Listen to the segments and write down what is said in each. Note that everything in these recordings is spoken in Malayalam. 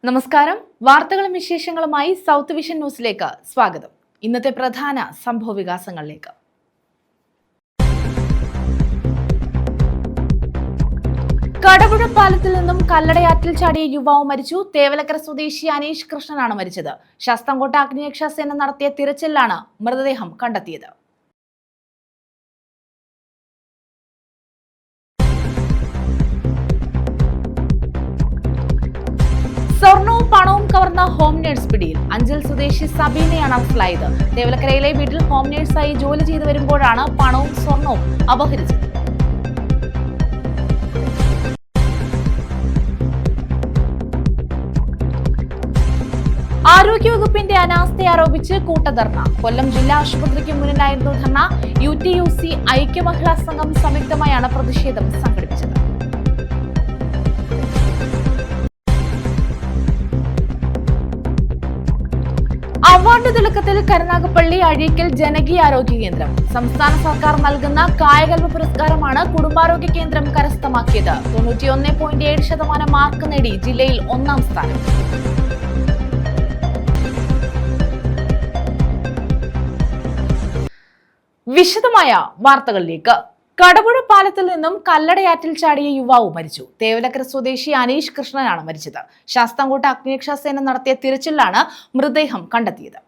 നമസ്കാരം. വാർത്തകളും വിശേഷങ്ങളുമായി സൗത്ത് വിഷൻ ന്യൂസിലേക്ക് സ്വാഗതം. ഇന്നത്തെ പ്രധാന സംഭവവികാസങ്ങളിലേക്ക്. കടപുഴ പാലത്തിൽ നിന്നും കല്ലടയാറ്റിൽ ചാടിയ യുവാവ് മരിച്ചു. തേവലക്കര സ്വദേശി അനീഷ് കൃഷ്ണനാണ് മരിച്ചത്. ശാസ്താംകോട്ട അഗ്നിരക്ഷാസേന നടത്തിയ തിരച്ചിലാണ് മൃതദേഹം കണ്ടെത്തിയത്. സ്വർണവും പണവും കവർന്ന ഹോം നേഴ്സ് പിടിയിൽ. അഞ്ചൽ സ്വദേശി സബീനയാണ് അറസ്റ്റിലായത്. തേവലക്കരയിലെ വീട്ടിൽ ഹോം നേഴ്സായി ജോലി ചെയ്തു വരുമ്പോഴാണ് പണവും സ്വർണവും അപഹരിച്ചത്. ആരോഗ്യവകുപ്പിന്റെ അനാസ്ഥ ആരോപിച്ച് കൂട്ടധർണ. കൊല്ലം ജില്ലാ ആശുപത്രിക്ക് മുന്നിലായിരുന്നു ധർണ. UTUC ഐക്യ മഹിളാ സംഘം സംയുക്തമായാണ് പ്രതിഷേധം സംഘടിപ്പിച്ചത്. അവാർഡ് തിളക്കത്തിൽ കരുനാഗപ്പള്ളി അഴീക്കൽ ജനകീയ ആരോഗ്യ കേന്ദ്രം. സംസ്ഥാന സർക്കാർ നൽകുന്ന കായകൽപ പുരസ്കാരമാണ് കുടുംബാരോഗ്യ കേന്ദ്രം കരസ്ഥമാക്കിയത്. 91.7% മാർക്ക് നേടി ജില്ലയിൽ ഒന്നാം സ്ഥാനം. വിശദമായ വാർത്തകളിലേക്ക്. കടപുഴ പാലത്തിൽ നിന്നും കല്ലടയാറ്റിൽ ചാടിയ യുവാവ് മരിച്ചു. തേവലക്കര സ്വദേശി അനീഷ് കൃഷ്ണനാണ് മരിച്ചത്. ശാസ്താംകോട്ട അഗ്നിരക്ഷാസേന നടത്തിയ തിരച്ചിലാണ് മൃതദേഹം കണ്ടെത്തിയത്.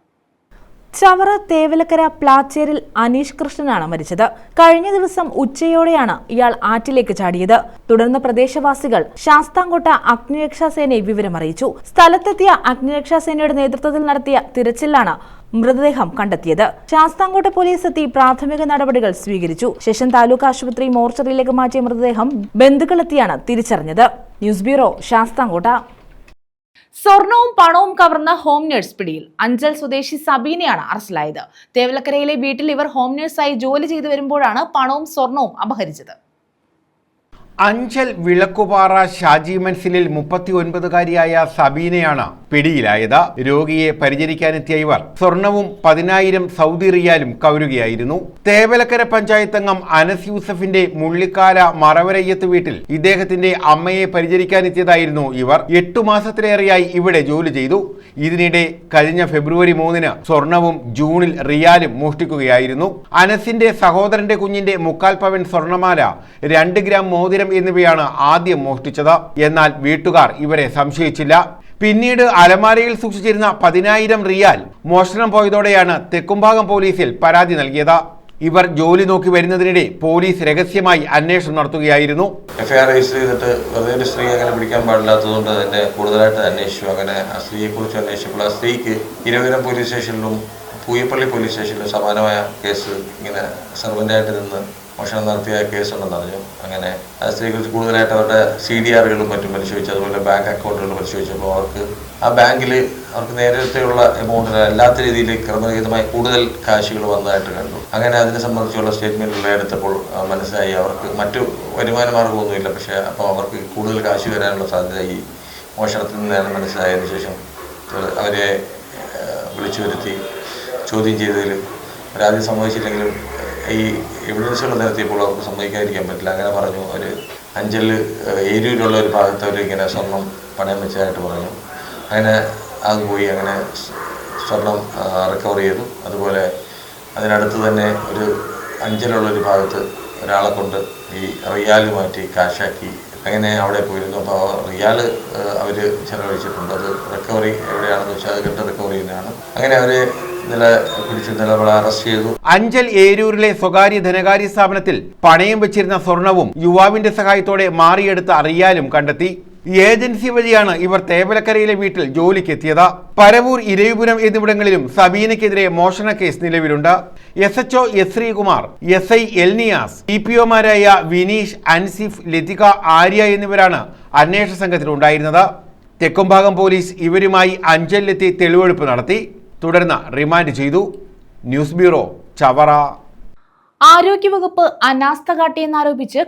ചവറ തേവലക്കര പ്ലാച്ചേരിൽ അനീഷ് കൃഷ്ണനാണ് മരിച്ചത്. കഴിഞ്ഞ ദിവസം ഉച്ചയോടെയാണ് ഇയാൾ ആറ്റിലേക്ക് ചാടിയത്. തുടർന്ന് പ്രദേശവാസികൾ ശാസ്താംകോട്ട അഗ്നിരക്ഷാസേനയെ വിവരമറിയിച്ചു. സ്ഥലത്തെത്തിയ അഗ്നിരക്ഷാസേനയുടെ നേതൃത്വത്തിൽ നടത്തിയ തിരച്ചിലാണ് മൃതദേഹം കണ്ടെത്തിയത്. ശാസ്താംകോട്ട പോലീസ് എത്തി പ്രാഥമിക നടപടികൾ സ്വീകരിച്ചു. ശേഷം താലൂക്ക് ആശുപത്രി മോർച്ചറിയിലേക്ക് മാറ്റിയ മൃതദേഹം ബന്ധുക്കളെത്തിയാണ് തിരിച്ചറിഞ്ഞത്. News bureau, Sasthamkotta. സ്വർണവും പണവും കവർന്ന ഹോം നേഴ്സ് പിടിയിൽ. അഞ്ചൽ സ്വദേശി സബീനയാണ് അറസ്റ്റിലായത്. തേവലക്കരയിലെ വീട്ടിൽ ഇവർ ഹോം നേഴ്സായി ജോലി ചെയ്തു വരുമ്പോഴാണ് പണവും സ്വർണവും അപഹരിച്ചത്. അഞ്ചൽ വിളക്കുപാറ ഷാജി മൻസിലിൽ 39-കാരിയായ സബീനയാണ് പിടിയിലായത്. രോഗിയെ പരിചരിക്കാനെത്തിയ ഇവർ സ്വർണവും 10,000 സൗദി റിയാലും കവരുകയായിരുന്നു. തേവലക്കര പഞ്ചായത്ത് അംഗം അനസ് യൂസഫിന്റെ മുള്ളിക്കാല മറവരയ്യത്ത് വീട്ടിൽ ഇദ്ദേഹത്തിന്റെ അമ്മയെ പരിചരിക്കാനെത്തിയതായിരുന്നു ഇവർ. 8 മാസത്തിലേറെയായി ഇവിടെ ജോലി ചെയ്തു. ഇതിനിടെ കഴിഞ്ഞ ഫെബ്രുവരി 3-ന് സ്വർണവും ജൂണിൽ റിയാലും മോഷ്ടിക്കുകയായിരുന്നു. അനസിന്റെ സഹോദരന്റെ കുഞ്ഞിന്റെ 1/4 പവൻ സ്വർണമാല, 2 ഗ്രാം മോതിരം എന്നിവയാണ് ആദ്യം മോഷ്ടിച്ചത്. എന്നാൽ വീട്ടുകാർ ഇവരെ സംശയിച്ചില്ല. പിന്നീട് അലമാരയിൽ സൂക്ഷിച്ചിരുന്ന 10,000 റിയാൽ മോഷണം പോയതോടെയാണ് തെക്കുംഭാഗം പോലീസിൽ പരാതി നൽകിയത്. ഇവർ ജോലി നോക്കി വരുന്നതിനിടെ പോലീസ് രഹസ്യമായി അന്വേഷണം നടത്തുകയായിരുന്നു. FIR രജിസ്റ്റർ ചെയ്തിട്ട് വെറുതെ ഒരു സ്ത്രീ അങ്ങനെ പിടിക്കാൻ പാടില്ലാത്തതുകൊണ്ട് തന്നെ കൂടുതലായിട്ട് അന്വേഷിച്ചു. അങ്ങനെ ആ സ്ത്രീയെക്കുറിച്ച് അന്വേഷിച്ചപ്പോൾ ആ സ്ത്രീക്ക് ഇരവിപുരം പോലീസ് സ്റ്റേഷനിലും പൂയപ്പള്ളി പോലീസ് സ്റ്റേഷനിലും സമാനമായ കേസ് ഇങ്ങനെ സർവൻ്റായിട്ട് നിന്ന് മോഷണം നടത്തിയ കേസുണ്ടെന്ന് അറിഞ്ഞു. അങ്ങനെ ആ സ്ത്രീയെക്കുറിച്ച് കൂടുതലായിട്ട് അവരുടെ CDRകളും മറ്റും പരിശോധിച്ചു. അതുപോലെ ബാങ്ക് അക്കൗണ്ടുകൾ പരിശോധിച്ചപ്പോൾ അവർക്ക് ആ ബാങ്കിൽ അവർക്ക് നേരത്തെയുള്ള എമൗണ്ടിന് അല്ലാത്ത രീതിയിൽ ക്രമരഹിതമായി കൂടുതൽ കാശുകൾ വന്നതായിട്ട് കണ്ടു. അങ്ങനെ അതിനെ സംബന്ധിച്ചുള്ള സ്റ്റേറ്റ്മെൻറ്റുകൾ എടുത്തപ്പോൾ മനസ്സിലായി അവർക്ക് മറ്റു വരുമാന മാർഗ്ഗമൊന്നുമില്ല. പക്ഷേ അപ്പോൾ അവർക്ക് കൂടുതൽ കാശ് വരാനുള്ള സാധ്യത ഈ മോഷണത്തിൽ നിന്നാണ് മനസ്സിലായതിനു ശേഷം അവരെ വിളിച്ചു വരുത്തി ചോദ്യം ചെയ്തതിൽ പരാതി സമ്മതിച്ചില്ലെങ്കിലും ഈ എവിഡൻസുകൾ നിരത്തിയപ്പോൾ അവർക്ക് സമ്മതിക്കാതിരിക്കാൻ പറ്റില്ല. അങ്ങനെ പറഞ്ഞു. അവർ അഞ്ചൽ ഏരൂരിലുള്ള ഒരു ഭാഗത്ത് അവർ ഇങ്ങനെ സ്വർണം പണയം വെച്ചതായിട്ട് പറഞ്ഞു. അങ്ങനെ അത് പോയി. അങ്ങനെ സ്വർണം റിക്കവർ ചെയ്തു. അതുപോലെ അതിനടുത്ത് തന്നെ ഒരു അഞ്ചലുള്ളൊരു ഭാഗത്ത് ഒരാളെ കൊണ്ട് ഈ റിയാൽ മാറ്റി കാശാക്കി അങ്ങനെ അവിടെ പോയിരുന്നു. അപ്പോൾ റിയാൽ അവർ ചെലവഴിച്ചിട്ടുണ്ട്. അത് റിക്കവറി എവിടെയാണെന്ന് വെച്ചാൽ അത് കണ്ട് റിക്കവർ ചെയ്യുന്നതാണ്. അങ്ങനെ അവരെ അഞ്ചൽ ഏരൂരിലെ സ്വകാര്യ ധനകാര്യ സ്ഥാപനത്തിൽ പണയം വെച്ചിരുന്ന സ്വർണവും യുവാവിന്റെ സഹായത്തോടെ മാറിയെടുത്ത റിയാലും കണ്ടെത്തി. ഏജൻസി വഴിയാണ് ഇവർ തേവലക്കരയിലെ വീട്ടിൽ ജോലിക്കെത്തിയത്. പരവൂർ, ഇരവിപുരം എന്നിവിടങ്ങളിലും സബീനയ്ക്കെതിരെ മോഷണ കേസ് നിലവിലുണ്ട്. SHO S Sreekumar, SI എൽനിയാസ്, TPOമാരായ Vineesh, Ansif, Lathika, Arya എന്നിവരാണ് അന്വേഷണ സംഘത്തിലുണ്ടായിരുന്നത്. തെക്കുംഭാഗം പോലീസ് ഇവരുമായി അഞ്ചലിലെത്തി തെളിവെടുപ്പ് നടത്തി. തുടർന്ന് റിമാൻഡ് ചെയ്തു. News bureau, Chavara. ആരോഗ്യവകുപ്പ് അനാസ്ഥ കാട്ടിയെന്നാരോപിച്ച്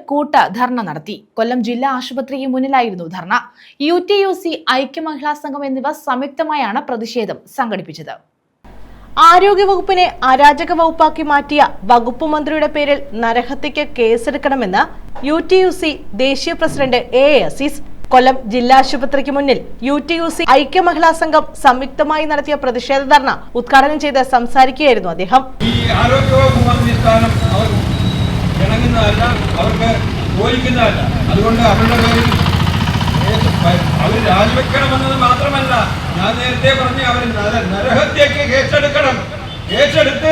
ധർണ നടത്തി. കൊല്ലം ജില്ലാ ആശുപത്രിക്ക് മുന്നിലായിരുന്നു ധർണ. UTUC ഐക്യ മഹിളാ സംഘം എന്നിവ സംയുക്തമായാണ് പ്രതിഷേധം സംഘടിപ്പിച്ചത്. ആരോഗ്യവകുപ്പിനെ അരാജക വകുപ്പാക്കി മാറ്റിയ വകുപ്പ് മന്ത്രിയുടെ പേരിൽ നരഹത്യക്ക് കേസെടുക്കണമെന്ന് UTUC ദേശീയ പ്രസിഡന്റ് A. അസീസ്. കൊല്ലം ജില്ലാ ആശുപത്രിക്ക് മുന്നിൽ UTUC ഐക്യ മഹിളാ സംഘം സംയുക്തമായി നടത്തിയ പ്രതിഷേധ ധർണ ഉദ്ഘാടനം ചെയ്ത് സംസാരിക്കുകയായിരുന്നു അദ്ദേഹം. ഈ ആരോഗ്യവകുപ്പ് മന്ത്രി സ്ഥാനം അവർ ഇണങ്ങുന്നതല്ല, അവർക്ക് യോജിക്കുന്നതല്ല. അതുകൊണ്ട് അവരുടെ പേരിൽ അവർ രാജിവെക്കണമെന്നത് മാത്രമല്ല, ഞാൻ നേരത്തെ പറഞ്ഞ അവർ നരഹത്യക്ക് കേസെടുക്കണം. കേസെടുത്ത്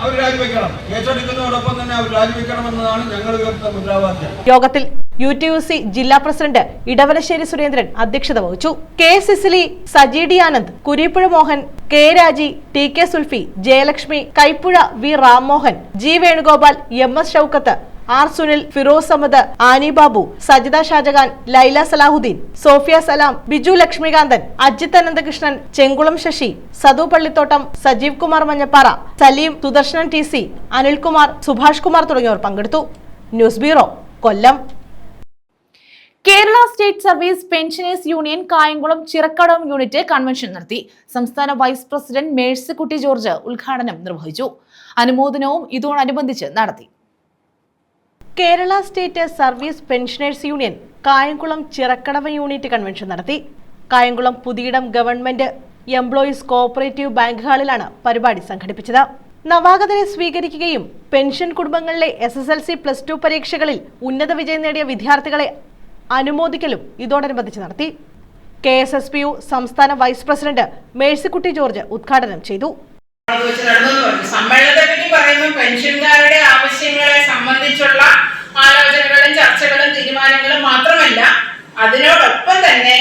അവർ രാജിവെക്കണം. കേസെടുക്കുന്നതോടൊപ്പം തന്നെ അവർ രാജിവെക്കണമെന്നതാണ് ഞങ്ങൾ ഉയർത്തുന്ന മുദ്രാവാക്യം. യോഗത്തിൽ UTUC ജില്ലാ പ്രസിഡന്റ് ഇടവലശ്ശേരി സുരേന്ദ്രൻ അധ്യക്ഷത വഹിച്ചു. K. Cecily, Saji D Anand, Kureepuzha Mohan, K. Raji, TK Sulfi, Jayalakshmi, Kaipuzha V. Rammohan, G. Venugopal, MS Shoukath, R. Sunil, Firoz Ahammed, Annie Babu, Sajitha Shajahan, Laila Salahuddin, Sophia Salam, Biju Lakshmikanthan, Ajith Ananthakrishnan, Chenkulam Sasi, Sadu Pallithottam, Sajeev Kumar Manjappara, Saleem, Sudarsanan TC, Anilkumar, Subhash Kumar തുടങ്ങിയവർ പങ്കെടുത്തു. News bureau, Kollam. Kerala state service pensioners union Kayamkulam Chirakkadam unit convention നടത്തി. സംസ്ഥാന വൈസ് പ്രസിഡന്റ് മേഴ്സിക്കുട്ടി ജോർജ് ഉദ്ഘാടനം നിർവഹിച്ചു. അനുമോദനവും ഇതോടനുബന്ധിച്ച് നടത്തി. Kerala state service pensioners union Kayamkulam Chirakkadavu unit convention നടത്തി. Kayamkulam Puthiyidam government employees cooperative bank ഹാളിലാണ് പരിപാടി സംഘടിപ്പിച്ചത്. നവാഗതരെ സ്വീകരിക്കുകയും പെൻഷൻ കുടുംബങ്ങളിലെ SSLC +2 പരീക്ഷകളിൽ ഉന്നത വിജയം നേടിയ വിദ്യാർത്ഥികളെ അനുമോദിക്കലും ഇതോടനുബന്ധിച്ച് നടത്തി. KSSPU സംസ്ഥാന വൈസ് പ്രസിഡന്റ് മേഴ്സിക്കുട്ടി ജോർജ് ഉദ്ഘാടനം ചെയ്തു. സമ്മേളനത്തെ പറ്റി പറയുമ്പോൾ പെൻഷൻകാരുടെ ആവശ്യങ്ങളെ സംബന്ധിച്ചുള്ള ആലോചനകളും ചർച്ചകളും തീരുമാനങ്ങളും മാത്രമല്ല, അതിനോടൊപ്പം തന്നെ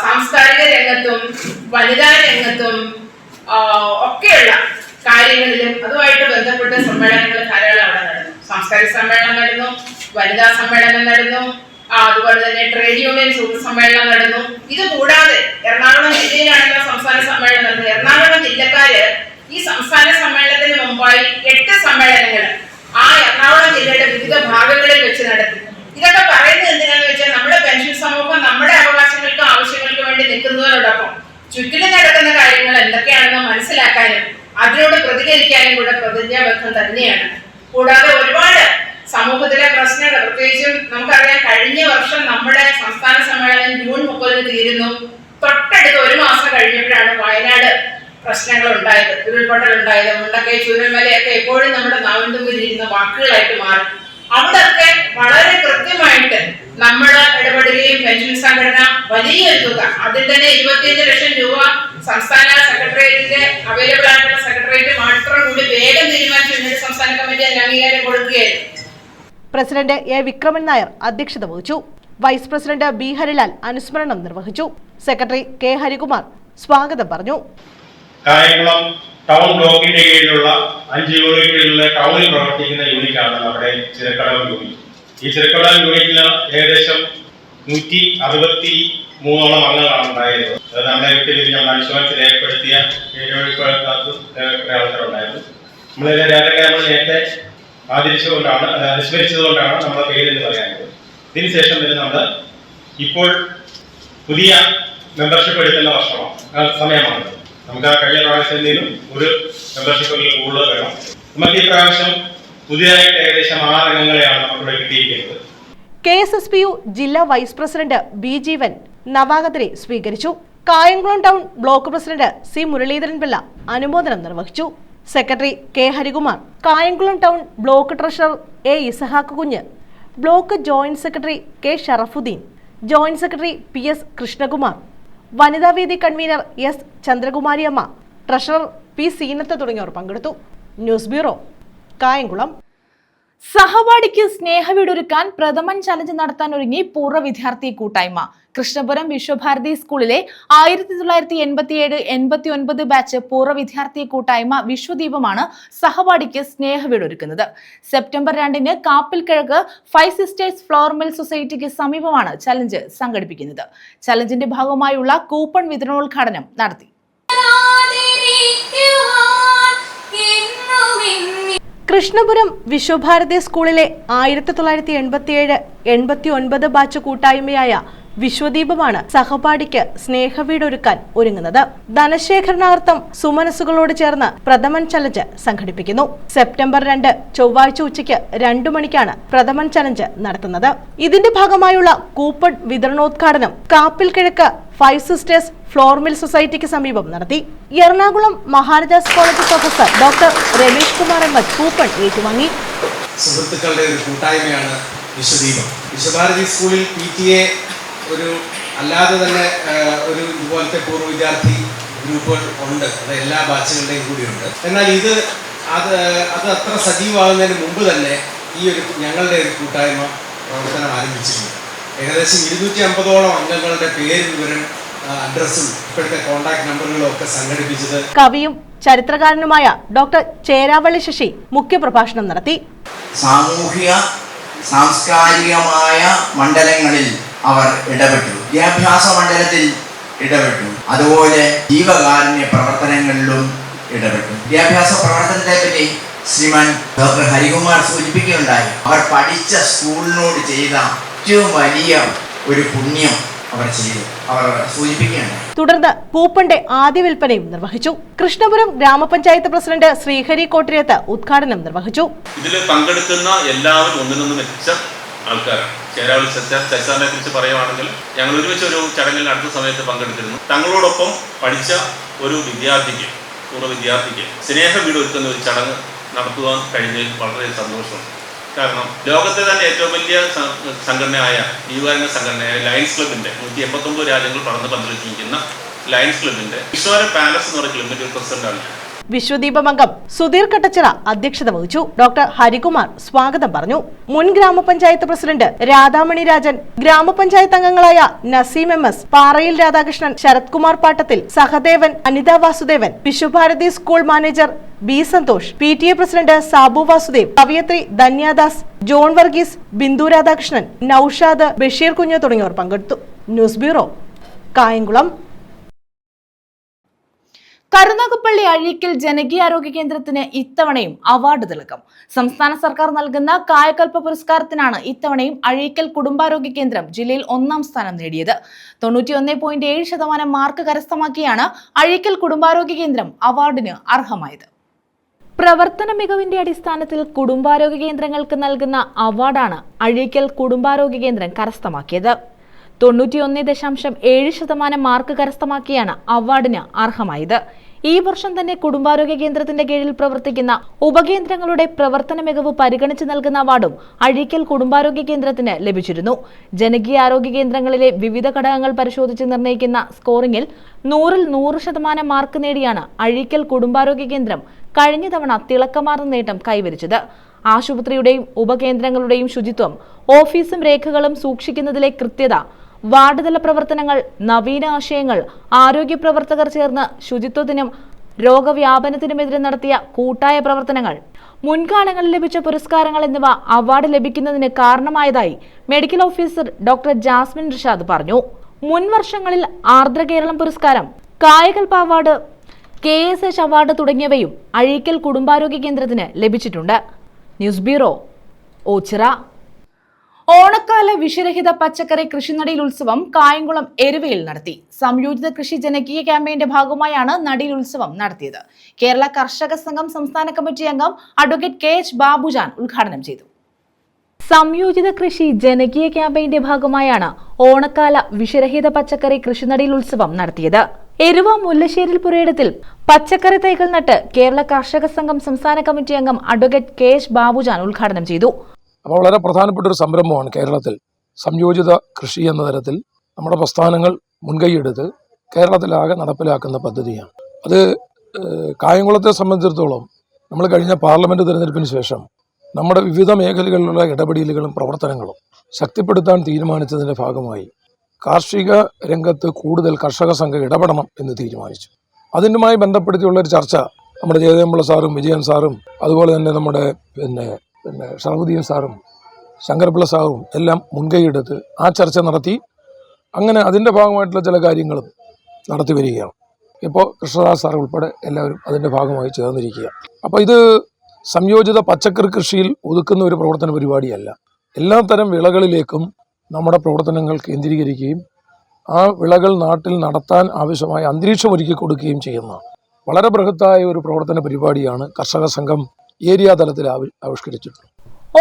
സാംസ്കാരിക രംഗത്തും വനിതാ രംഗത്തും ഒക്കെയുള്ള കാര്യങ്ങളിലും അതുമായിട്ട് ബന്ധപ്പെട്ട സമ്മേളനങ്ങൾ ധാരാളം അവിടെ നടന്നു. സാംസ്കാരിക സമ്മേളനം നടന്നു, വനിതാ സമ്മേളനം നടന്നു, അതുപോലെ തന്നെ ട്രേഡ് യൂണിയൻ സമ്മേളനം നടന്നു. ഇത് കൂടാതെ എറണാകുളം ജില്ലയിലാണല്ലോ സംസ്ഥാന സമ്മേളനം നടന്നത്. എറണാകുളം ജില്ലക്കാര് ഈ സംസ്ഥാന സമ്മേളനത്തിന് മുമ്പായി 8 സമ്മേളനങ്ങൾ ആ എറണാകുളം ജില്ലയുടെ വിവിധ ഭാഗങ്ങളിൽ വെച്ച് നടത്തി. ഇതൊക്കെ പറയുന്നത് എന്തിനാന്ന് വെച്ചാൽ നമ്മുടെ പെൻഷൻ സമൂഹം നമ്മുടെ അവകാശങ്ങൾക്കും ആവശ്യങ്ങൾക്കും വേണ്ടി നിൽക്കുന്നതോടൊപ്പം ചുറ്റിലും നടക്കുന്ന കാര്യങ്ങൾ എന്തൊക്കെയാണെന്ന് മനസ്സിലാക്കാനും അതിനോട് പ്രതികരിക്കാനും കൂടെ പ്രതിജ്ഞാബദ്ധം തന്നെയാണ്. കൂടാതെ ഒരുപാട് സമൂഹത്തിലെ പ്രശ്നങ്ങൾ, പ്രത്യേകിച്ചും നമുക്കറിയാം കഴിഞ്ഞ വർഷം നമ്മുടെ സംസ്ഥാന സമ്മേളനം ജൂൺ 30 തീരുന്നു. തൊട്ടടുത്ത് 1 മാസം കഴിഞ്ഞപ്പോഴാണ് വയനാട് പ്രശ്നങ്ങൾ ഉണ്ടായത്, ഉരുൾപൊട്ടൽ ഉണ്ടായത്. മുണ്ടക്കൈ ചൂരൽമലയൊക്കെ എപ്പോഴും നമ്മുടെ നാവിൻ തുമ്പിലിരുന്ന വാക്കുകളായിട്ട് മാറി. അവിടെയൊക്കെ വളരെ കൃത്യമായിട്ട് നമ്മൾ ഇടപെടുകയും പെൻഷൻ സംഘടന വലിയൊരു തുക, അതിൽ തന്നെ 25 ലക്ഷം രൂപ സംസ്ഥാന സെക്രട്ടേറിയറ്റിന്റെ അവൈലബിൾ ആയിട്ടുള്ള സെക്രട്ടേറിയറ്റ് മാത്രം കൂടി വേഗം തീരുമാനിച്ചു സംസ്ഥാന കമ്മിറ്റി അതിന് അംഗീകാരം കൊടുക്കുകയായിരുന്നു. President A. വിക്രമൻ നായർ അധ്യക്ഷത വഹിച്ചു. Vice president B. ഹരിലാൽ അനുസ്മരണം നിർവഹിച്ചു. Secretary K. ഹരികുമാർ സ്വാഗതം പറഞ്ഞു. കായംകുളം ടൗൺ ബ്ലോക്കിന്റെ കീഴിലുള്ള 5 യൂണിറ്റുകളിലെ ടൗണിൽ പ്രവർത്തിക്കുന്ന യൂണിറ്റാണ് നമ്മുടെ ചിറക്കടവ് യൂണിറ്റ്. ഈ ചിറക്കടവ് യൂണിറ്റിന് ഏകദേശം 163 അംഗങ്ങളാണ് ഉണ്ടായിരുന്നത്. അത് നമ്മളെ വിട്ട് നമ്മൾ അനുശോചിച്ച് രേഖപ്പെടുത്തിയ ആൾക്കാരുണ്ടായിരുന്നു. നമ്മളെ നേരത്തെ ആദരിച്ചുകൊണ്ടാണ്, അനുസ്മരിച്ചതുകൊണ്ടാണ് നമ്മുടെ പേരെന്ന് പറയുന്നത്. ഇതിനുശേഷം പിന്നെ നമ്മൾ ഇപ്പോൾ പുതിയ മെമ്പർഷിപ്പ് എടുക്കുന്ന സമയമാണ്. നമുക്ക് ആ കഴിഞ്ഞ പ്രാവശ്യത്തിനും ഒരു മെമ്പർഷിപ്പിൽ കൂടുതൽ വേണം. നമുക്ക് ഈ പ്രാവശ്യം പുതിയതായിട്ട് ഏകദേശം 6 അംഗങ്ങളെയാണ് നമുക്കിവിടെ കിട്ടിയിരിക്കുന്നത്. KSSPU ജില്ലാ വൈസ് പ്രസിഡന്റ് B. ജീവൻ നവാഗതരെ സ്വീകരിച്ചു. Kayamkulam town block president C. Muraleedharan Pillai അനുമോദനം നിർവഹിച്ചു. Secretary K. Harikumar, Kayamkulam town block treasurer A. Isahak Kunju, block joint secretary K. Sharafuddin, joint secretary PS. Krishnakumar, വനിതാവേദി convener S. Chandrakumariamma, treasurer P. Seenath തുടങ്ങിയവർ പങ്കെടുത്തു. News bureau, Kayamkulam. സഹപാഠിക്ക് സ്നേഹവീടൊരുക്കാൻ പ്രഥമൻ ചലഞ്ച് നടത്താൻ ഒരുങ്ങി പൂർവ്വ വിദ്യാർത്ഥി കൂട്ടായ്മ. കൃഷ്ണപുരം വിശ്വഭാരതി സ്കൂളിലെ 1987-89 ബാച്ച് പൂർവ്വ വിദ്യാർത്ഥി കൂട്ടായ്മ വിശ്വദീപമാണ് സഹപാഠിക്ക് സ്നേഹവീടൊരുക്കുന്നത്. സെപ്റ്റംബർ 2 കാപ്പിൽ കിഴക്ക് 5 സിസ്റ്റേഴ്സ് ഫ്ലോർ മിൽ സൊസൈറ്റിക്ക് സമീപമാണ് ചലഞ്ച് സംഘടിപ്പിക്കുന്നത്. ചലഞ്ചിന്റെ ഭാഗമായുള്ള കൂപ്പൺ വിതരണോദ്ഘാടനം നടത്തി. കൃഷ്ണപുരം വിശ്വഭാരതി സ്കൂളിലെ 1987-89 ബാച്ച് കൂട്ടായ്മയായ വിശ്വദീപമാണ് സഹപാഠിക്ക് സ്നേഹവീടൊരുക്കാൻ ഒരുങ്ങുന്നത്. ധനശേഖരണാർത്ഥം സുമനസ്സുകളോട് ചേർന്ന് പ്രഥമൻ ചലഞ്ച് സംഘടിപ്പിക്കുന്നു. സെപ്റ്റംബർ 2 ചൊവ്വാഴ്ച ഉച്ചയ്ക്ക് 2 മണിക്കാണ് പ്രഥമൻ ചലഞ്ച് നടത്തുന്നത്. ഇതിന്റെ ഭാഗമായുള്ള കൂപ്പൺ വിതരണോദ്ഘാടനം കാപ്പിൽ കിഴക്ക് 5 സിസ്റ്റേഴ്സ് ഫ്ലോർ മിൽ സൊസൈറ്റിക്ക് സമീപം നടത്തി. Ernakulam Maharajas college professor doctor Ramesh Kumar M coupon ഏറ്റുവാങ്ങി. സുഹൃത്തുക്കളുടെ ഒരു കൂട്ടായ്മയാണ് വിശ്വദീപം. വിശ്വഭാരതി സ്കൂളിൽ PTA ഒരു അല്ലാതെ തന്നെ ഒരു ഇതുപോലത്തെ പൂർവ്വ വിദ്യാർത്ഥി ഗ്രൂപ്പുകൾ ഉണ്ട്. അത് എല്ലാ ബാച്ചുകളുടെയും കൂടിയുണ്ട്. എന്നാൽ അത് അത്ര സജീവമാകുന്നതിന് മുമ്പ് തന്നെ ഈ ഒരു ഞങ്ങളുടെ ഒരു കൂട്ടായ്മ പ്രവർത്തനം ആരംഭിച്ചിട്ടുണ്ട്. ഏകദേശം 250ഓളം അംഗങ്ങളുടെ പേര് വിവരം അഡ്രസ്സും ഇപ്പോഴത്തെ കോൺടാക്ട് നമ്പറുകളും ഒക്കെ സംഘടിപ്പിച്ചത്. കവിയും ചരിത്രകാരനുമായ ഡോക്ടർ ചേരാവള്ളി ശശി മുഖ്യപ്രഭാഷണം നടത്തി. സാമൂഹിക സാംസ്കാരികമായ മണ്ഡലങ്ങളിൽ അവർ ഇടപെട്ടു. വിദ്യാഭ്യാസ മണ്ഡലത്തിൽ ഇടപെട്ടു. അതുപോലെ ജീവകാരുണ്യ പ്രവർത്തനങ്ങളിലും ഇടപെട്ടു. വിദ്യാഭ്യാസ പ്രവർത്തനത്തെ പറ്റി ശ്രീമാൻ ഡോക്ടർ ഹരികുമാർ സൂചിപ്പിക്കുകയുണ്ടായി. അവർ പഠിച്ച സ്കൂളിനോട് ചെയ്ത ഏറ്റവും വലിയ ഒരു പുണ്യം അവർ ചെയ്തു അവർ സൂചിപ്പിക്കുകയാണ്. തുടർന്ന് കൂപ്പന്റെ ആദ്യ വിൽപ്പനയും നിർവഹിച്ചു. കൃഷ്ണപുരം ഗ്രാമപഞ്ചായത്ത് പ്രസിഡന്റ് ശ്രീഹരി കോട്ടിരത്ത് ഉദ്ഘാടനം നിർവഹിച്ചു. ഇതിൽ പങ്കെടുക്കുന്ന എല്ലാവരും ഒന്നിനൊന്ന് മെച്ച ആൾക്കാരാണ്. ചേരാവള്ളി ചച്ചാറിനെ കുറിച്ച് പറയുകയാണെങ്കിൽ ഞങ്ങൾ ഒരുമിച്ച് ഒരു ചടങ്ങിൽ അടുത്ത സമയത്ത് പങ്കെടുത്തിരുന്നു. തങ്ങളോടൊപ്പം പഠിച്ച ഒരു പൂർവ്വ വിദ്യാർത്ഥിക്ക് സ്നേഹ വീട് ഒരുക്കുന്ന ഒരു ചടങ്ങ് നടത്തുവാൻ കഴിഞ്ഞതിൽ വളരെ സന്തോഷമുണ്ട്. കാരണം ലോകത്തെ തന്നെ ഏറ്റവും വലിയ സംഘടനയായ യുവജന സംഘടനയായ ലയൺസ് ക്ലബിന്റെ 189 രാജ്യങ്ങൾ പടർന്ന് പന്തലിച്ചിരിക്കുന്ന ലയൺസ് ക്ലബിന്റെ വിശ്വര പാലസ് എന്ന് പറയുന്ന ക്ലബിന്റെ ഒരു പ്രസിഡന്റാണ്. വിശ്വദീപം അംഗം സുധീർ കട്ടച്ചിറ അധ്യക്ഷത വഹിച്ചു. ഡോക്ടർ ഹരികുമാർ സ്വാഗതം പറഞ്ഞു. മുൻ ഗ്രാമപഞ്ചായത്ത് പ്രസിഡന്റ് രാധാമണി രാജൻ, ഗ്രാമപഞ്ചായത്ത് അംഗങ്ങളായ Naseem MS, Parayil Radhakrishnan, Sarath Kumar Pattathil, Sahadevan, Anitha Vasudevan, Viswabharathi school manager B Santhosh, PTA president Sabu Vasudev, കവിയത്രി ധന്യാദാസ്, ജോൺ വർഗീസ്, ബിന്ദു രാധാകൃഷ്ണൻ, നൌഷാദ്, ബഷീർ കുഞ്ഞ് തുടങ്ങിയവർ പങ്കെടുത്തു. News bureau, Kayamkulam. കരുനാഗപ്പള്ളി അഴീക്കൽ ജനകീയാരോഗ്യ കേന്ദ്രത്തിന് ഇത്തവണയും അവാർഡ് തിളക്കം. സംസ്ഥാന സർക്കാർ നൽകുന്ന കായകൽപ്പ പുരസ്കാരത്തിനാണ് ഇത്തവണയും അഴീക്കൽ കുടുംബാരോഗ്യ കേന്ദ്രം ജില്ലയിൽ 1ാം സ്ഥാനം നേടിയത്. 91.7% മാർക്ക് കരസ്ഥമാക്കിയാണ് അഴീക്കൽ കുടുംബാരോഗ്യ കേന്ദ്രം അവാർഡിന് അർഹമായത്. പ്രവർത്തന മികവിന്റെ അടിസ്ഥാനത്തിൽ കുടുംബാരോഗ്യ കേന്ദ്രങ്ങൾക്ക് നൽകുന്ന അവാർഡാണ് അഴീക്കൽ കുടുംബാരോഗ്യ കേന്ദ്രം കരസ്ഥമാക്കിയത്. 91.7% മാർക്ക് കരസ്ഥമാക്കിയാണ് അവാർഡിന് അർഹമായത്. ഈ വർഷം തന്നെ കുടുംബാരോഗ്യ കേന്ദ്രത്തിന്റെ കീഴിൽ പ്രവർത്തിക്കുന്ന ഉപകേന്ദ്രങ്ങളുടെ പ്രവർത്തന മികവ് പരിഗണിച്ച് നൽകുന്ന അവാർഡും അഴീക്കൽ കുടുംബാരോഗ്യ കേന്ദ്രത്തിന് ലഭിച്ചിരുന്നു. ജനകീയാരോഗ്യ കേന്ദ്രങ്ങളിലെ വിവിധ ഘടകങ്ങൾ പരിശോധിച്ച് നിർണ്ണയിക്കുന്ന സ്കോറിംഗിൽ 100-ൽ 100% മാർക്ക് നേടിയാണ് അഴീക്കൽ കുടുംബാരോഗ്യ കേന്ദ്രം കഴിഞ്ഞ തവണ തിളക്കമാർന്ന നേട്ടം കൈവരിച്ചത്. ആശുപത്രിയുടെയും ഉപകേന്ദ്രങ്ങളുടെയും ശുചിത്വം, ഓഫീസും രേഖകളും സൂക്ഷിക്കുന്നതിലെ കൃത്യത, വാർഡ് തല പ്രവർത്തനങ്ങൾ, നവീന ആശയങ്ങൾ, ആരോഗ്യ പ്രവർത്തകർ ചേർന്ന് ശുചിത്വത്തിനും രോഗവ്യാപനത്തിനുമെതിരെ നടത്തിയ കൂട്ടായ പ്രവർത്തനങ്ങൾ, മുൻകാലങ്ങളിൽ ലഭിച്ച പുരസ്കാരങ്ങൾ എന്നിവ അവാർഡ് ലഭിക്കുന്നതിന് കാരണമായതായി medical officer doctor Jasmine Rishad പറഞ്ഞു. മുൻ വർഷങ്ങളിൽ ആർദ്ര കേരളം പുരസ്കാരം, കായകൽപ്പ അവാർഡ്, KSH അവാർഡ് തുടങ്ങിയവയും അഴീക്കൽ കുടുംബാരോഗ്യ കേന്ദ്രത്തിന് ലഭിച്ചിട്ടുണ്ട്. News bureau, Oachira. ഓണക്കാല വിഷരഹിത പച്ചക്കറി കൃഷിനടിയിൽ ഉത്സവം കായംകുളം എരുവയിൽ നടത്തി. സംയോജിത കൃഷി ജനകീയ ക്യാമ്പയിന്റെ ഭാഗമായാണ് നടിയിൽ ഉത്സവം നടത്തിയത്. കേരള കർഷക സംഘം സംസ്ഥാന കമ്മിറ്റി അംഗം അഡ്വക്കേറ്റ് KH ബാബുജാൻ ഉദ്ഘാടനം ചെയ്തു. സംയോജിത കൃഷി ജനകീയ ക്യാമ്പയിന്റെ ഭാഗമായാണ് ഓണക്കാല വിഷരഹിത പച്ചക്കറി കൃഷിനടിയിൽ ഉത്സവം നടത്തിയത്. എരുവ മുല്ലശ്ശേരിൽ പുരയിടത്തിൽ പച്ചക്കറി തൈകൾ നട്ട് കേരള കർഷക സംഘം സംസ്ഥാന കമ്മിറ്റി അംഗം അഡ്വക്കേറ്റ് KH ബാബുജാൻ ഉദ്ഘാടനം ചെയ്തു. അപ്പോൾ വളരെ പ്രധാനപ്പെട്ട ഒരു സംരംഭമാണ് കേരളത്തിൽ സംയോജിത കൃഷി എന്ന തരത്തിൽ നമ്മുടെ പ്രസ്ഥാനങ്ങൾ മുൻകൈയെടുത്ത് കേരളത്തിലാകെ നടപ്പിലാക്കുന്ന പദ്ധതിയാണ്. അത് കായംകുളത്തെ സംബന്ധിച്ചിടത്തോളം നമ്മൾ കഴിഞ്ഞ പാർലമെന്റ് തിരഞ്ഞെടുപ്പിന് ശേഷം നമ്മുടെ വിവിധ മേഖലകളിലുള്ള ഇടപെടലുകളും പ്രവർത്തനങ്ങളും ശക്തിപ്പെടുത്താൻ തീരുമാനിച്ചതിൻ്റെ ഭാഗമായി കാർഷിക രംഗത്ത് കൂടുതൽ കർഷക സംഘം ഇടപെടണം എന്ന് തീരുമാനിച്ചു. അതിനുമായി ബന്ധപ്പെടുത്തിയുള്ളൊരു ചർച്ച നമ്മുടെ ജയദേവപിള്ള സാറും വിജയൻ സാറും അതുപോലെ തന്നെ നമ്മുടെ ഷറഫുദ്ദീൻ സാറും ശങ്കരപിള്ള സാറും എല്ലാം മുൻകൈയെടുത്ത് ആ ചർച്ച നടത്തി. അങ്ങനെ അതിൻ്റെ ഭാഗമായിട്ടുള്ള ചില കാര്യങ്ങളും നടത്തി വരികയാണ്. ഇപ്പോൾ കൃഷ്ണദാസ് സാർ ഉൾപ്പെടെ എല്ലാവരും അതിൻ്റെ ഭാഗമായി ചേർന്നിരിക്കുക. അപ്പോൾ ഇത് സംയോജിത പച്ചക്കറി കൃഷിയിൽ ഒതുക്കുന്ന ഒരു പ്രവർത്തന പരിപാടിയല്ല. എല്ലാ തരം വിളകളിലേക്കും നമ്മുടെ പ്രവർത്തനങ്ങൾ കേന്ദ്രീകരിക്കുകയും ആ വിളകൾ നാട്ടിൽ നടത്താൻ ആവശ്യമായ അന്തരീക്ഷം ഒരുക്കി കൊടുക്കുകയും ചെയ്യുന്ന വളരെ ബൃഹത്തായ ഒരു പ്രവർത്തന പരിപാടിയാണ് കർഷക സംഘം ഏരിയ തലത്തിൽ ആവിഷ്കരിച്ചിട്ടുള്ളത്.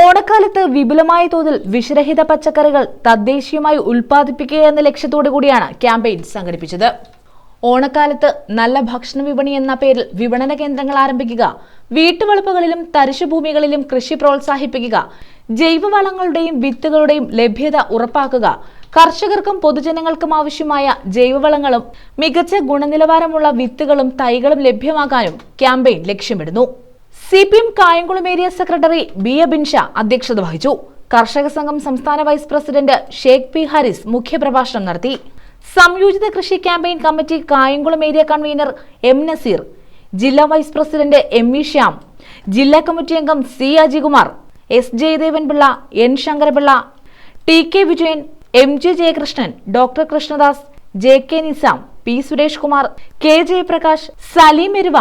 ഓണക്കാലത്ത് വിപുലമായ തോതിൽ വിഷരഹിത പച്ചക്കറികൾ തദ്ദേശീയമായി ഉൽപ്പാദിപ്പിക്കുക എന്ന ലക്ഷ്യത്തോടു കൂടിയാണ് ക്യാമ്പയിൻ സംഘടിപ്പിച്ചത്. ഓണക്കാലത്ത് നല്ല ഭക്ഷണ വിപണി എന്ന പേരിൽ വിപണന കേന്ദ്രങ്ങൾ ആരംഭിക്കുക, വീട്ടുവളപ്പുകളിലും തരിശുഭൂമികളിലും കൃഷി പ്രോത്സാഹിപ്പിക്കുക, ജൈവവളങ്ങളുടെയും വിത്തുകളുടെയും ലഭ്യത ഉറപ്പാക്കുക, കർഷകർക്കും പൊതുജനങ്ങൾക്കും ആവശ്യമായ ജൈവവളങ്ങളും മികച്ച ഗുണനിലവാരമുള്ള വിത്തുകളും തൈകളും ലഭ്യമാക്കാനും ക്യാമ്പയിൻ ലക്ഷ്യമിടുന്നു. CPM Kayamkulam area secretary B Abin Sha അധ്യക്ഷത വഹിച്ചു. കർഷക സംഘം സംസ്ഥാന vice president Sheikh P Haris മുഖ്യപ്രഭാഷണം നടത്തി. സംയോജിത കൃഷി campaign committee Kayamkulam area convener M Nazeer, ജില്ലാ vice president M E Shyam, ജില്ലാ കമ്മിറ്റി അംഗം C Ajikumar, S Jayadevan Pillai, N Sankarapillai, TK Vijayan, MG Jayakrishnan, doctor Krishnadas, JK Nizam, P Suresh Kumar, K Jayaprakash, Saleem Eruva,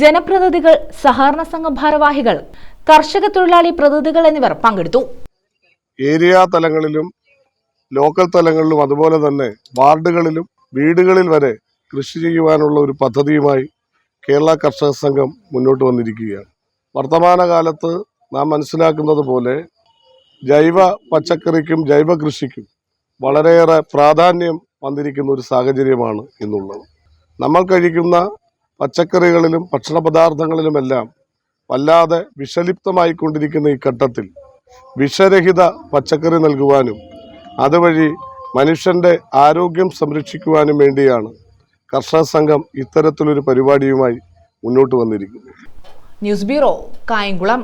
ജനപ്രതിനിധികൾ, സഹകരണ സംഘം ഭാരവാഹികൾ, കർഷക തൊഴിലാളി പ്രതിനിധികൾ എന്നിവർ പങ്കെടുത്തു. ഏരിയ തലങ്ങളിലും ലോക്കൽ തലങ്ങളിലും അതുപോലെ തന്നെ വാർഡുകളിലും വീടുകളിൽ വരെ കൃഷി ചെയ്യുവാനുള്ള ഒരു പദ്ധതിയുമായി കേരള കർഷക സംഘം മുന്നോട്ട് വന്നിരിക്കുകയാണ്. വർത്തമാനകാലത്ത് നാം മനസ്സിലാക്കുന്നത് പോലെ ജൈവ പച്ചക്കറിക്കും ജൈവ കൃഷിക്കും വളരെയേറെ പ്രാധാന്യം വന്നിരിക്കുന്ന ഒരു സാഹചര്യമാണ് ഇന്നുള്ളത്. നമ്മൾ കഴിക്കുന്ന പച്ചക്കറികളിലും ഭക്ഷണ പദാർത്ഥങ്ങളിലുമെല്ലാം വല്ലാതെ വിഷലിപ്തമായിക്കൊണ്ടിരിക്കുന്ന ഈ ഘട്ടത്തിൽ വിഷരഹിത പച്ചക്കറി നൽകുവാനും അതുവഴി മനുഷ്യന്റെ ആരോഗ്യം സംരക്ഷിക്കുവാനും വേണ്ടിയാണ് കർഷക സംഘം ഇത്തരത്തിലൊരു പരിപാടിയുമായി മുന്നോട്ട് വന്നിരിക്കുന്നത്. News bureau, Kayamkulam.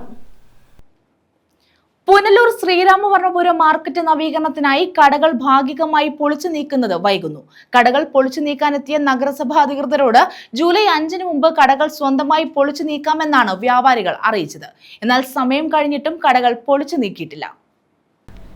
Punalur Sreeramavarmapuram market നവീകരണത്തിനായി കടകൾ ഭാഗികമായി പൊളിച്ചു നീക്കുന്നത് വൈകുന്നു. കടകൾ പൊളിച്ചു നീക്കാനെത്തിയ നഗരസഭാ അധികൃതരോട് ജൂലൈ 5 മുമ്പ് കടകൾ സ്വന്തമായി പൊളിച്ചു നീക്കാമെന്നാണ് വ്യാപാരികൾ അറിയിച്ചത്. എന്നാൽ സമയം കഴിഞ്ഞിട്ടും കടകൾ പൊളിച്ചു നീക്കിയിട്ടില്ല.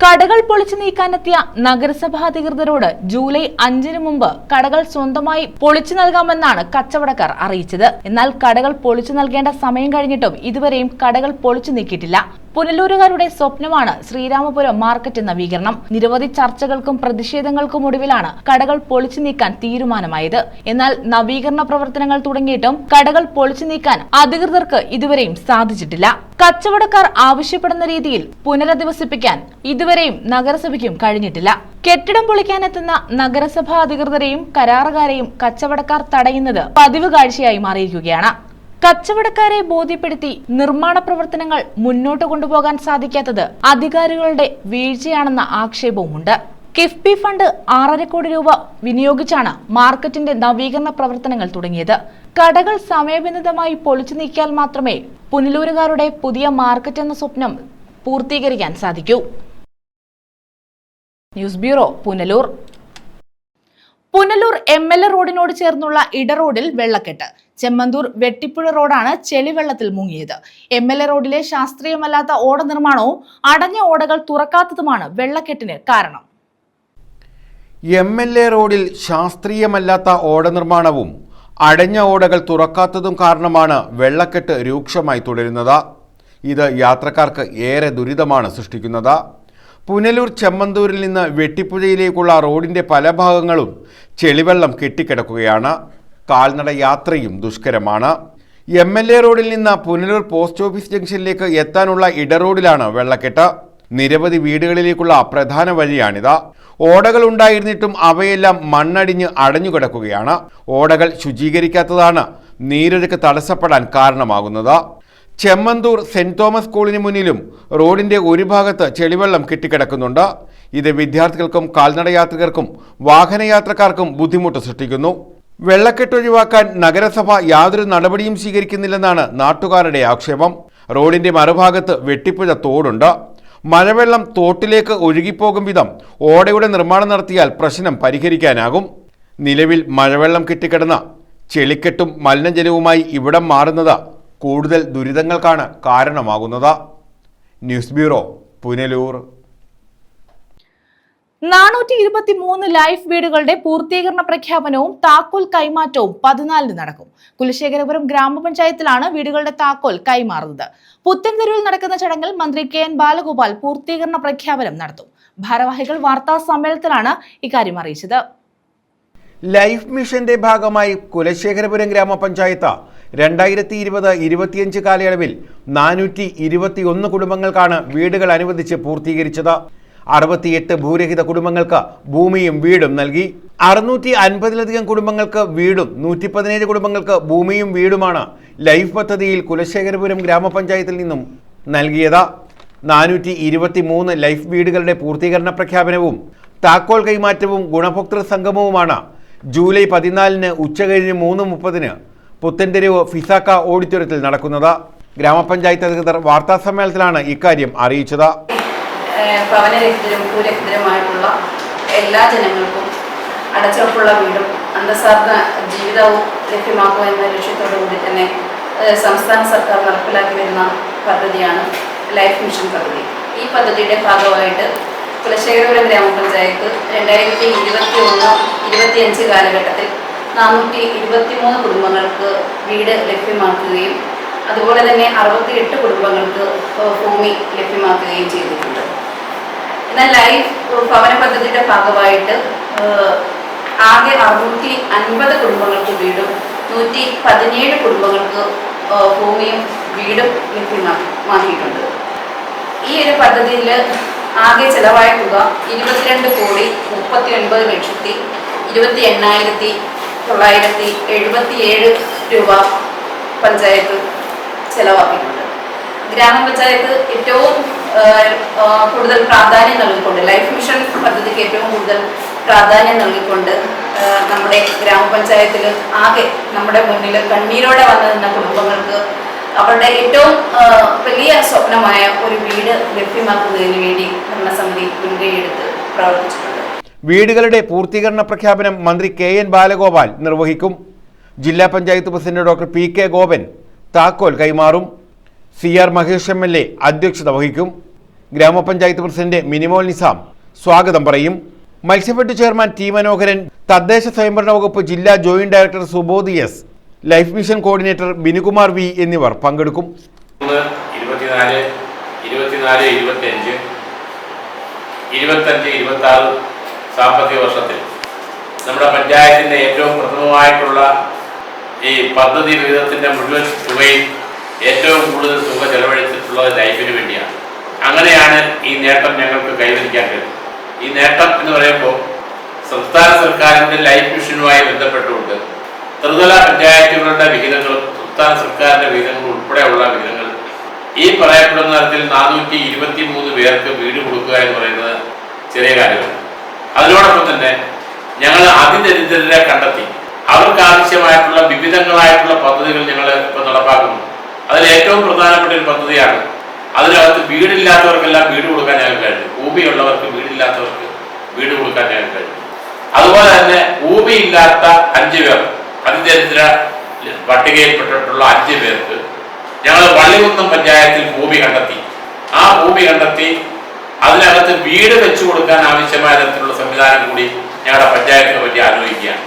കടകൾ പൊളിച്ചു നീക്കാനെത്തിയ നഗരസഭാ അധികൃതരോട് ജൂലൈ 5 മുമ്പ് കടകൾ സ്വന്തമായി പൊളിച്ചു നൽകാമെന്നാണ് കച്ചവടക്കാർ അറിയിച്ചത്. എന്നാൽ കടകൾ പൊളിച്ചു നൽകേണ്ട സമയം കഴിഞ്ഞിട്ടും ഇതുവരെയും കടകൾ പൊളിച്ചു നീക്കിയിട്ടില്ല. പുനലൂരുകാരുടെ സ്വപ്നമാണ് ശ്രീരാമപുരം മാർക്കറ്റ് നവീകരണം. നിരവധി ചർച്ചകൾക്കും പ്രതിഷേധങ്ങൾക്കും ഒടുവിലാണ് കടകൾ പൊളിച്ചു നീക്കാൻ തീരുമാനമായത്. എന്നാൽ നവീകരണ പ്രവർത്തനങ്ങൾ തുടങ്ങിയിട്ടും കടകൾ പൊളിച്ചു നീക്കാൻ അധികൃതർക്ക് ഇതുവരെയും സാധിച്ചിട്ടില്ല. കച്ചവടക്കാർ ആവശ്യപ്പെടുന്ന രീതിയിൽ പുനരധിവസിപ്പിക്കാൻ ഇതുവരെയും നഗരസഭയ്ക്കും കഴിഞ്ഞിട്ടില്ല. കെട്ടിടം പൊളിക്കാനെത്തുന്ന നഗരസഭാ അധികൃതരെയും കരാറുകാരെയും കച്ചവടക്കാർ തടയുന്നത് പതിവ് കാഴ്ചയായി മാറിയിരിക്കുകയാണ്. കച്ചവടക്കാരെ ബോധ്യപ്പെടുത്തി നിർമ്മാണ പ്രവർത്തനങ്ങൾ മുന്നോട്ട് കൊണ്ടുപോകാൻ സാധിക്കാത്തത് അധികാരികളുടെ വീഴ്ചയാണെന്ന ആക്ഷേപവുമുണ്ട്. കിഫ്ബി ഫണ്ട് 6.5 കോടി രൂപ വിനിയോഗിച്ചാണ് മാർക്കറ്റിന്റെ നവീകരണ പ്രവർത്തനങ്ങൾ തുടങ്ങിയത്. കടകൾ സമയബന്ധിതമായി പൊളിച്ചു നീക്കിയാൽ മാത്രമേ പുനലൂരുകാരുടെ പുതിയ മാർക്കറ്റ് എന്ന സ്വപ്നം പൂർത്തീകരിക്കാൻ സാധിക്കൂ. News bureau, Punalur. Punalur MLA റോഡിനോട് ചേർന്നുള്ള ഇടറോഡിൽ വെള്ളക്കെട്ട്. ചെമ്മന്തൂർ വെട്ടിപ്പുഴ റോഡാണ് ചെളിവെള്ളത്തിൽ മുങ്ങിയത്. MLA റോഡിലെ ശാസ്ത്രീയമല്ലാത്ത ഓട നിർമ്മാണവും അടഞ്ഞ ഓടകൾ തുറക്കാത്തതുമാണ് വെള്ളക്കെട്ടിന് കാരണം. MLA റോഡിൽ ശാസ്ത്രീയമല്ലാത്ത ഓട നിർമ്മാണവും അടഞ്ഞ ഓടകൾ തുറക്കാത്തതും കാരണമാണ് വെള്ളക്കെട്ട് രൂക്ഷമായി തുടരുന്നത്. ഇത് യാത്രക്കാർക്ക് ഏറെ ദുരിതമാണ് സൃഷ്ടിക്കുന്നത്. പുനലൂർ ചെമ്മന്തൂരിൽ നിന്ന് വെട്ടിപ്പുഴയിലേക്കുള്ള റോഡിന്റെ പല ഭാഗങ്ങളും ചെളിവെള്ളം കെട്ടിക്കിടക്കുകയാണ്. കാൽനട യാത്രയും ദുഷ്കരമാണ്. MLA റോഡിൽ നിന്ന് പുനലൂർ പോസ്റ്റ് ഓഫീസ് ജംഗ്ഷനിലേക്ക് എത്താനുള്ള ഇടറോഡിലാണ് വെള്ളക്കെട്ട്. നിരവധി വീടുകളിലേക്കുള്ള പ്രധാന വഴിയാണിത്. ഓടകൾ ഉണ്ടായിരുന്നിട്ടും അവയെല്ലാം മണ്ണടിഞ്ഞ് അടഞ്ഞുകിടക്കുകയാണ്. ഓടകൾ ശുചീകരിക്കാത്തതാണ് നീരൊഴുക്ക് തടസ്സപ്പെടാൻ കാരണമാകുന്നത്. ചെമ്മന്തൂർ സെന്റ് തോമസ് സ്കൂളിന് മുന്നിലും റോഡിന്റെ ഒരു ഭാഗത്ത് ചെളിവെള്ളം കെട്ടിക്കിടക്കുന്നുണ്ട്. ഇത് വിദ്യാർത്ഥികൾക്കും കാൽനട യാത്രികർക്കും വാഹനയാത്രക്കാർക്കും ബുദ്ധിമുട്ട് സൃഷ്ടിക്കുന്നു. വെള്ളക്കെട്ട് ഒഴിവാക്കാൻ നഗരസഭ യാതൊരു നടപടിയും സ്വീകരിക്കുന്നില്ലെന്നാണ് നാട്ടുകാരുടെ ആക്ഷേപം. റോഡിന്റെ മറുഭാഗത്ത് വെട്ടിപ്പുഴ തോടുണ്ട്. മഴവെള്ളം തോട്ടിലേക്ക് ഒഴുകിപ്പോകും വിധം ഓടയുടെ നിർമ്മാണം നടത്തിയാൽ പ്രശ്നം പരിഹരിക്കാനാകും. നിലവിൽ മഴവെള്ളം കെട്ടിക്കിടന്ന ചെളിക്കെട്ടും മലിനജലവുമായി ഇവിടം മാറുന്നത് കൂടുതൽ ദുരിതങ്ങൾക്കാണ് കാരണമാകുന്നത്. News bureau, Punalur. 423 ലൈഫ് വീടുകളുടെ പൂർത്തീകരണ പ്രഖ്യാപനവും താക്കോൽ കൈമാറ്റവും 14 നടക്കും. കുലശേഖരപുരം ഗ്രാമപഞ്ചായത്തിലാണ് വീടുകളുടെ താക്കോൽ കൈമാറുന്നത്. പുത്തൻതെരുവിൽ നടക്കുന്ന ചടങ്ങിൽ മന്ത്രി KN ബാലഗോപാൽ പൂർത്തീകരണ പ്രഖ്യാപനം നടത്തും. ഭാരവാഹികൾ വാർത്താ സമ്മേളനത്തിലാണ് ഇക്കാര്യം അറിയിച്ചത്. ലൈഫ് മിഷന്റെ ഭാഗമായി കുലശേഖരപുരം ഗ്രാമപഞ്ചായത്ത് 2020-25 കാലയളവിൽ 421 കുടുംബങ്ങൾക്കാണ് വീടുകൾ അനുവദിച്ച് പൂർത്തീകരിച്ചത്. 68 ഭൂരഹിത കുടുംബങ്ങൾക്ക് ഭൂമിയും വീടും നൽകി. 650-ലധികം കുടുംബങ്ങൾക്ക് വീടും 117 കുടുംബങ്ങൾക്ക് ഭൂമിയും വീടുമാണ് ലൈഫ് പദ്ധതിയിൽ കുലശേഖരപുരം ഗ്രാമപഞ്ചായത്തിൽ നിന്നും നൽകിയത്. 423 ലൈഫ് വീടുകളുടെ പൂർത്തീകരണ പ്രഖ്യാപനവും താക്കോൽ കൈമാറ്റവും ഗുണഭോക്തൃ സംഗമവുമാണ് ജൂലൈ 14-ന് ഉച്ചകഴിഞ്ഞ് 3:30-ന് പുത്തൻതെരുവ് ഫിസാക്ക ഓഡിറ്റോറിയത്തിൽ നടക്കുന്നത്. ഗ്രാമപഞ്ചായത്ത് അധികൃതർ വാർത്താ സമ്മേളനത്തിലാണ് ഇക്കാര്യം അറിയിച്ചത്. ഭവനരഹിതരും ഭൂരഹിതരുമായിട്ടുള്ള എല്ലാ ജനങ്ങൾക്കും അടച്ചുറപ്പുള്ള വീടും അന്തസ്സാർന്ന ജീവിതവും ലഭ്യമാക്കുക എന്ന ലക്ഷ്യത്തോടുകൂടി തന്നെ സംസ്ഥാന സർക്കാർ നടപ്പിലാക്കി വരുന്ന പദ്ധതിയാണ് ലൈഫ് മിഷൻ പദ്ധതി. ഈ പദ്ധതിയുടെ ഭാഗമായിട്ട് കുലശേഖരപുരം ഗ്രാമപഞ്ചായത്ത് 2021-25 കാലഘട്ടത്തിൽ 423 കുടുംബങ്ങൾക്ക് വീട് ലഭ്യമാക്കുകയും അതുപോലെ തന്നെ 68 കുടുംബങ്ങൾക്ക് ഭൂമി ലഭ്യമാക്കുകയും ചെയ്തിട്ടുണ്ട്. എന്നാൽ ലൈഫ് ഭവന പദ്ധതിയുടെ ഭാഗമായിട്ട് ആകെ 650 കുടുംബങ്ങൾക്ക് വീടും 117 കുടുംബങ്ങൾക്ക് ഭൂമിയും വീടും ലഭ്യമാക്കിയിട്ടുണ്ട്. ഈ ഒരു പദ്ധതിയിൽ ആകെ ചെലവായ തുക 22,28,977 രൂപ പഞ്ചായത്ത് ചെലവാക്കിയിട്ടുണ്ട്. ഗ്രാമപഞ്ചായത്ത് ഏറ്റവും കൂടുതൽ പ്രാധാന്യം നൽകിക്കൊണ്ട് ലൈഫ് മിഷൻ പദ്ധതിക്ക് ഏറ്റവും കൂടുതൽ പ്രാധാന്യം നൽകിക്കൊണ്ട് നമ്മുടെ ഗ്രാമപഞ്ചായത്തിൽ ആകെ നമ്മുടെ മുന്നിൽ കണ്ണീരോടെ വന്നു നിന്ന കുടുംബങ്ങൾക്ക് അവരുടെ ഏറ്റവും വലിയ സ്വപ്നമായ ഒരു വീട് ലഭ്യമാക്കുന്നതിന് വേണ്ടി ഭരണസമിതി മുൻകൈയെടുത്ത് പ്രവർത്തിച്ചിട്ടുണ്ട്. വീടുകളുടെ പൂർത്തീകരണ പ്രഖ്യാപനം മന്ത്രി KN ബാലഗോപാൽ നിർവഹിക്കും. ജില്ലാ panchayat president doctor PK Gopan താക്കോൽ കൈമാറും. CR മഹേഷ് MLA അധ്യക്ഷത വഹിക്കും. ഗ്രാമപഞ്ചായത്ത് പ്രസിഡന്റ് മിനിമോൾ നിസാം സ്വാഗതം പറയും. മത്സ്യഫെഡ് ചെയർമാൻ T മനോഹരൻ, തദ്ദേശ സ്വയംഭരണ വകുപ്പ് ജില്ലാ joint director Subodh S, life mission coordinator Binukumar V എന്നിവർ പങ്കെടുക്കും. 25-26 സാമ്പത്തിക വർഷത്തിൽ നമ്മുടെ പഞ്ചായത്തിൻ്റെ ഏറ്റവും പ്രഥമമായിട്ടുള്ള ഈ പദ്ധതി വിഹിതത്തിൻ്റെ മുഴുവൻ തുകയിൽ ഏറ്റവും കൂടുതൽ തുക ചെലവഴിച്ചിട്ടുള്ളത് ലൈഫിന് വേണ്ടിയാണ്. അങ്ങനെയാണ് ഈ നേട്ടം ഞങ്ങൾക്ക് കൈവരിക്കാൻ കഴിയും. ഈ നേട്ടം എന്ന് പറയുമ്പോൾ സംസ്ഥാന സർക്കാരിൻ്റെ ലൈഫ് മിഷനുമായി ബന്ധപ്പെട്ടുകൊണ്ട് ത്രിതല പഞ്ചായത്തുകളുടെ വിഹിതങ്ങളും സംസ്ഥാന സർക്കാരിൻ്റെ വിഹിതങ്ങളും ഉൾപ്പെടെയുള്ള വിഹിതങ്ങൾ ഈ പറയപ്പെടുന്ന തരത്തിൽ 423 പേർക്ക് വീട് കൊടുക്കുക എന്ന് പറയുന്നത് ചെറിയ കാര്യമാണ്. അതിനോടൊപ്പം തന്നെ ഞങ്ങൾ അതിദരിദ്രരെ കണ്ടെത്തി അവർക്ക് ആവശ്യമായിട്ടുള്ള വിവിധങ്ങളായിട്ടുള്ള പദ്ധതികൾ ഞങ്ങൾ ഇപ്പോൾ നടപ്പാക്കുന്നു. അതിൽ ഏറ്റവും പ്രധാനപ്പെട്ട ഒരു പദ്ധതിയാണ് അതിനകത്ത് വീടില്ലാത്തവർക്കെല്ലാം വീട് കൊടുക്കാൻ ഞങ്ങൾക്ക് കഴിഞ്ഞു. ഭൂമിയുള്ളവർക്ക് വീടില്ലാത്തവർക്ക് വീട് കൊടുക്കാൻ ഞങ്ങൾക്ക് കഴിഞ്ഞു. അതുപോലെ തന്നെ ഭൂമിയില്ലാത്ത 5 പേർ അതിദരിദ്ര പട്ടികയിൽപ്പെട്ടിട്ടുള്ള 5 പേർക്ക് ഞങ്ങൾ വള്ളികുന്നം പഞ്ചായത്തിൽ ഭൂമി കണ്ടെത്തി. ആ ഭൂമി കണ്ടെത്തി അതിനകത്ത് വീട് വെച്ചു കൊടുക്കാൻ ആവശ്യമായ തരത്തിലുള്ള സംവിധാനം കൂടി ഞങ്ങളുടെ പഞ്ചായത്തിനെ പറ്റി ആലോചിക്കുകയാണ്.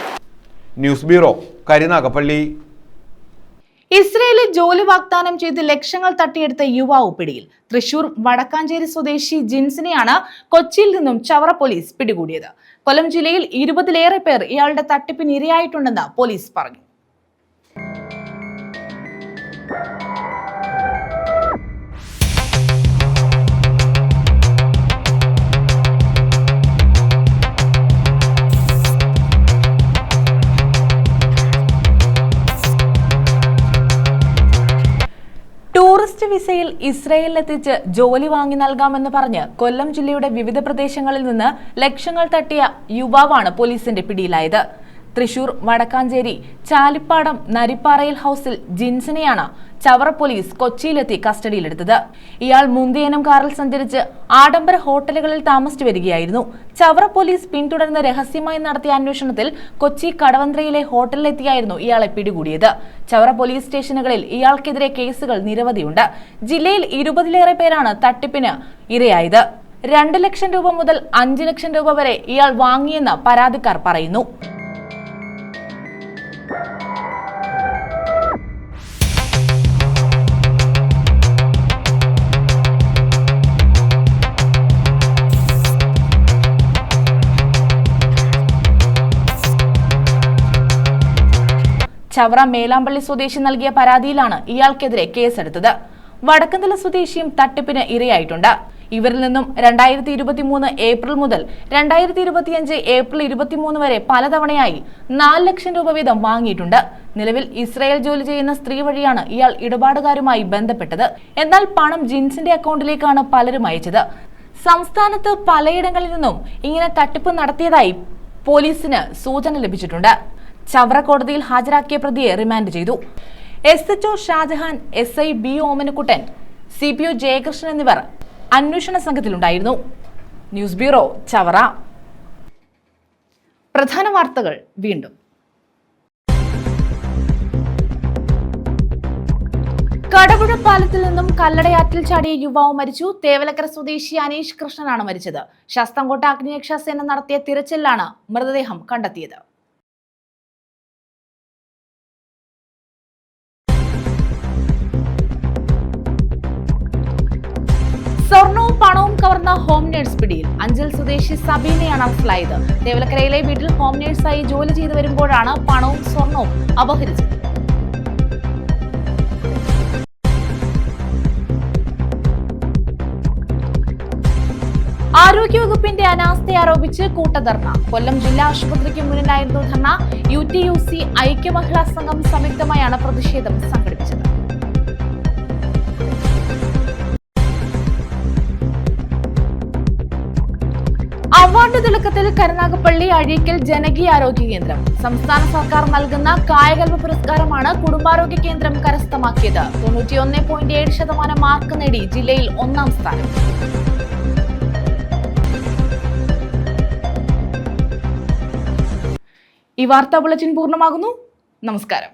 News bureau, Karunagappally. ഇസ്രയേലിൽ ജോലി വാഗ്ദാനം ചെയ്ത് ലക്ഷങ്ങൾ തട്ടിയെടുത്ത യുവാവ് പിടിയിൽ. തൃശൂർ വടക്കാഞ്ചേരി സ്വദേശി ജിൻസിനെയാണ് കൊച്ചിയിൽ നിന്നും ചവറ പോലീസ് പിടികൂടിയത്. കൊല്ലം ജില്ലയിൽ 20-ലേറെ പേർ ഇയാളുടെ തട്ടിപ്പിന് ഇരയായിട്ടുണ്ടെന്ന് പോലീസ് പറഞ്ഞു. ടൂറിസ്റ്റ് വിസയിൽ ഇസ്രയേലിലെത്തിച്ച് ജോലി വാങ്ങി നൽകാമെന്ന് പറഞ്ഞ് കൊല്ലം ജില്ലയുടെ വിവിധ പ്രദേശങ്ങളിൽ നിന്ന് ലക്ഷങ്ങൾ തട്ടിയ യുവാവാണ് പോലീസിന്റെ പിടിയിലായത്. തൃശൂർ വടക്കാഞ്ചേരി ചാലിപ്പാടം നരിപ്പാറയിൽ ഹൌസിൽ ജിൻസിനെയാണ് ചവറ പോലീസ് കൊച്ചിയിലെത്തി കസ്റ്റഡിയിലെടുത്തത്. ഇയാൾ മുന്തിയനം കാറിൽ സഞ്ചരിച്ച് ആഡംബര ഹോട്ടലുകളിൽ താമസിച്ചു വരികയായിരുന്നു. ചവറ പോലീസ് പിന്തുടർന്ന് രഹസ്യമായി നടത്തിയ അന്വേഷണത്തിൽ കൊച്ചി കടവന്ത്രയിലെ ഹോട്ടലിലെത്തിയായിരുന്നു ഇയാളെ പിടികൂടിയത്. ചവറ പോലീസ് സ്റ്റേഷനുകളിൽ ഇയാൾക്കെതിരെ കേസുകൾ നിരവധിയുണ്ട്. ജില്ലയിൽ 20-ലേറെ പേരാണ് തട്ടിപ്പിന് ഇരയായത്. 2 ലക്ഷം രൂപ മുതൽ 5 ലക്ഷം രൂപ വരെ ഇയാൾ വാങ്ങിയെന്ന് പരാതിക്കാർ പറയുന്നു. ചവറ മേലാമ്പള്ളി സ്വദേശി നൽകിയ പരാതിയിലാണ് ഇയാൾക്കെതിരെ കേസെടുത്തത്. വടക്കന്തല സ്വദേശിയും തട്ടിപ്പിന് ഇരയായിട്ടുണ്ട്. ഇവരിൽ നിന്നും 2023 ഏപ്രിൽ മുതൽ 2025 ഏപ്രിൽ 23 വരെ പലതവണയായി 4 ലക്ഷം രൂപ വീതം വാങ്ങിയിട്ടുണ്ട്. നിലവിൽ ഇസ്രായേൽ ജോലി ചെയ്യുന്ന സ്ത്രീ വഴിയാണ് ഇയാൾ ഇടപാടുകാരുമായി ബന്ധപ്പെട്ടത്. എന്നാൽ പണം ജിൻസിന്റെ അക്കൗണ്ടിലേക്കാണ് പലരും അയച്ചത്. സംസ്ഥാനത്ത് പലയിടങ്ങളിൽ നിന്നും ഇങ്ങനെ തട്ടിപ്പ് നടത്തിയതായി പോലീസിന് സൂചന ലഭിച്ചിട്ടുണ്ട്. ചവറ കോടതിയിൽ ഹാജരാക്കിയ പ്രതിയെ റിമാൻഡ് ചെയ്തു. SHO Shah Jahan, SI B Omanakuttan, CPO Jayakrishnan എന്നിവർ അന്വേഷണ സംഘത്തിലുണ്ടായിരുന്നു. News bureau, Chavara. പ്രധാന വാർത്തകൾ വീണ്ടും. കടപുഴ പാലത്തിൽ നിന്നും കല്ലടയാറ്റിൽ ചാടിയ യുവാവ് മരിച്ചു. തേവലക്കര സ്വദേശി അനീഷ് കൃഷ്ണനാണ് മരിച്ചത്. ശാസ്താംകോട്ട അഗ്നിരക്ഷാസേന നടത്തിയ തിരച്ചിലാണ് മൃതദേഹം കണ്ടെത്തിയത്. സ്വർണവും പണവും കവർന്ന ഹോം നേഴ്സ് പിടിയിൽ. അഞ്ചൽ സ്വദേശി സബീനയാണ് അറസ്റ്റിലായത്. തേവലക്കരയിലെ വീട്ടിൽ ഹോം നേഴ്സായി ജോലി ചെയ്തു വരുമ്പോഴാണ് പണവും സ്വർണവും അപഹരിച്ചത്. ആരോഗ്യവകുപ്പിന്റെ അനാസ്ഥ ആരോപിച്ച് കൂട്ടധർണ. കൊല്ലം ജില്ലാ ആശുപത്രിക്ക് മുന്നിലായിരുന്നു ധർണ. UTUC ഐക്യ മഹിളാ സംഘം സംയുക്തമായാണ് പ്രതിഷേധം സംഘടിപ്പിച്ചത്. അവാർഡ് തിളക്കത്തിൽ കരുനാഗപ്പള്ളി അഴീക്കൽ ജനകീയ ആരോഗ്യ കേന്ദ്രം. സംസ്ഥാന സർക്കാർ നൽകുന്ന കായകൽപ പുരസ്കാരമാണ് കുടുംബാരോഗ്യ കേന്ദ്രം കരസ്ഥമാക്കിയത്. 91.7% മാർക്ക് നേടി ജില്ലയിൽ 1ാം സ്ഥാനം. ഈ വാർത്താ ബുള്ളറ്റിൻ പൂർണ്ണമാകുന്നു. നമസ്കാരം.